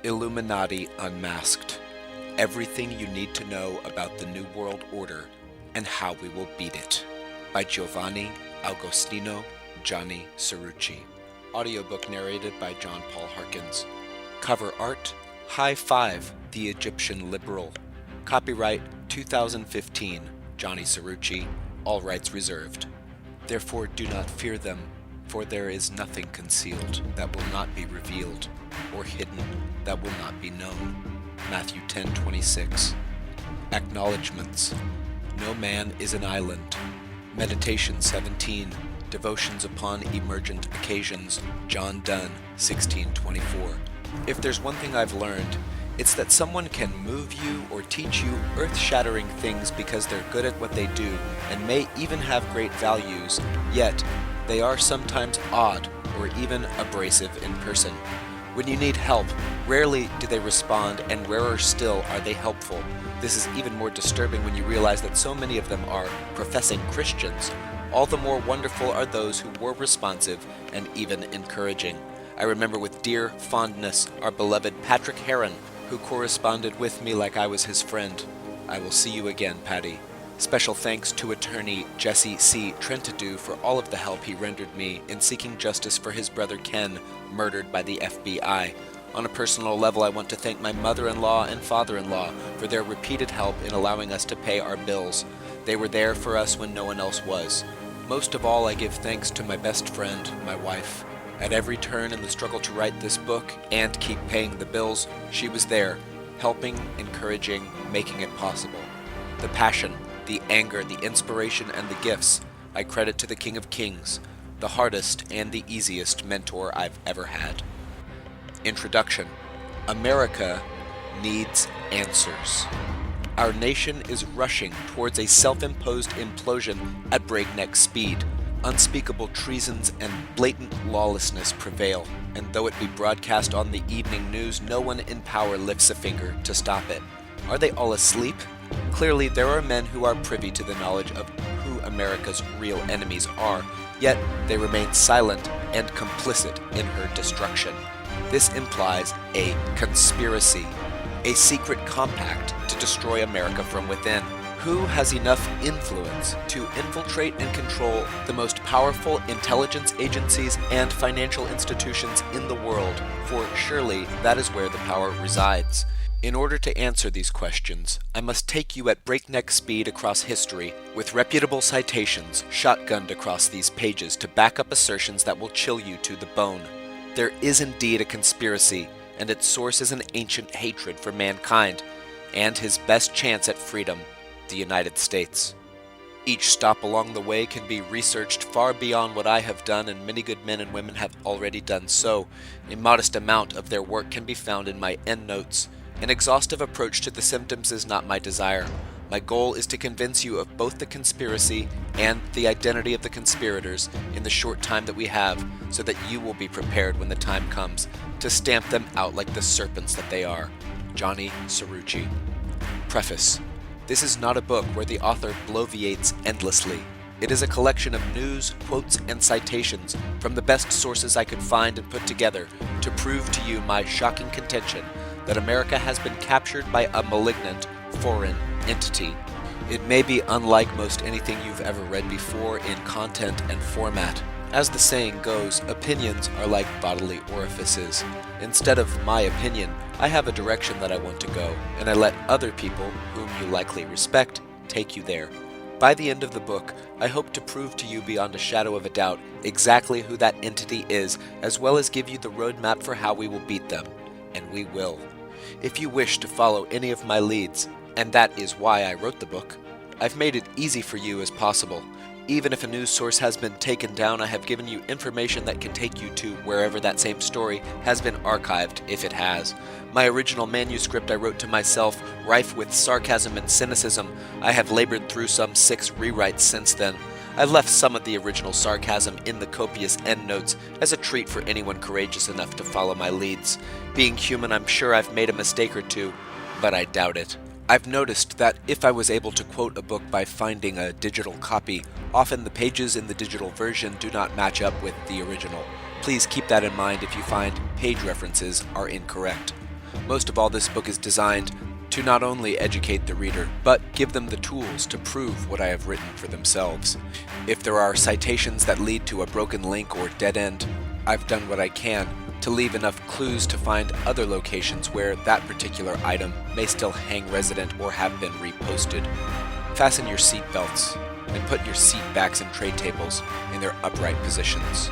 Illuminati Unmasked. Everything you need to know about the New World Order and how we will beat it. By Giovanni Agostino Gianni Cirucci. Audiobook narrated by John Paul Harkins. Cover art, High Five, the Egyptian Liberal. Copyright 2015, Gianni Cirucci, all rights reserved. Therefore do not fear them, for there is nothing concealed that will not be revealed, or hidden that will not be known. Matthew 10:26. Acknowledgements. No man is an island. Meditation 17. Devotions upon emergent occasions. John Donne, 1624. If there's one thing I've learned, it's that someone can move you or teach you earth-shattering things because they're good at what they do and may even have great values, yet they are sometimes odd or even abrasive in person. When you need help, rarely do they respond, and rarer still are they helpful. This is even more disturbing when you realize that so many of them are professing Christians. All the more wonderful are those who were responsive and even encouraging. I remember with dear fondness our beloved Patrick Heron, who corresponded with me like I was his friend. I will see you again, Patty. Special thanks to attorney Jesse C. Trentadue for all of the help he rendered me in seeking justice for his brother Ken, murdered by the FBI. On a personal level, I want to thank my mother-in-law and father-in-law for their repeated help in allowing us to pay our bills. They were there for us when no one else was. Most of all, I give thanks to my best friend, my wife. At every turn in the struggle to write this book and keep paying the bills, she was there, helping, encouraging, making it possible. The passion, the anger, the inspiration, and the gifts I credit to the King of Kings, the hardest and the easiest mentor I've ever had. Introduction. America needs answers. Our nation is rushing towards a self-imposed implosion at breakneck speed. Unspeakable treasons and blatant lawlessness prevail, and though it be broadcast on the evening news, no one in power lifts a finger to stop it. Are they all asleep? Clearly, there are men who are privy to the knowledge of who America's real enemies are, yet they remain silent and complicit in her destruction. This implies a conspiracy, a secret compact to destroy America from within. Who has enough influence to infiltrate and control the most powerful intelligence agencies and financial institutions in the world? For surely that is where the power resides. In order to answer these questions, I must take you at breakneck speed across history, with reputable citations shotgunned across these pages to back up assertions that will chill you to the bone. There is indeed a conspiracy, and its source is an ancient hatred for mankind, and his best chance at freedom, the United States. Each stop along the way can be researched far beyond what I have done, and many good men and women have already done so. A modest amount of their work can be found in my endnotes. An exhaustive approach to the symptoms is not my desire. My goal is to convince you of both the conspiracy and the identity of the conspirators in the short time that we have, so that you will be prepared when the time comes to stamp them out like the serpents that they are. Gianni Cirucci. Preface. This is not a book where the author bloviates endlessly. It is a collection of news, quotes, and citations from the best sources I could find and put together to prove to you my shocking contention that America has been captured by a malignant, foreign entity. It may be unlike most anything you've ever read before in content and format. As the saying goes, opinions are like bodily orifices. Instead of my opinion, I have a direction that I want to go, and I let other people, whom you likely respect, take you there. By the end of the book, I hope to prove to you beyond a shadow of a doubt exactly who that entity is, as well as give you the roadmap for how we will beat them. And we will. If you wish to follow any of my leads, and that is why I wrote the book, I've made it easy for you as possible. Even if a news source has been taken down, I have given you information that can take you to wherever that same story has been archived, if it has. My original manuscript I wrote to myself, rife with sarcasm and cynicism. I have labored through some 6 rewrites since then. I left some of the original sarcasm in the copious endnotes as a treat for anyone courageous enough to follow my leads. Being human, I'm sure I've made a mistake or two, but I doubt it. I've noticed that if I was able to quote a book by finding a digital copy, often the pages in the digital version do not match up with the original. Please keep that in mind if you find page references are incorrect. Most of all, this book is designed to not only educate the reader, but give them the tools to prove what I have written for themselves. If there are citations that lead to a broken link or dead end, I've done what I can to leave enough clues to find other locations where that particular item may still hang resident or have been reposted. Fasten your seat belts and put your seat backs and tray tables in their upright positions.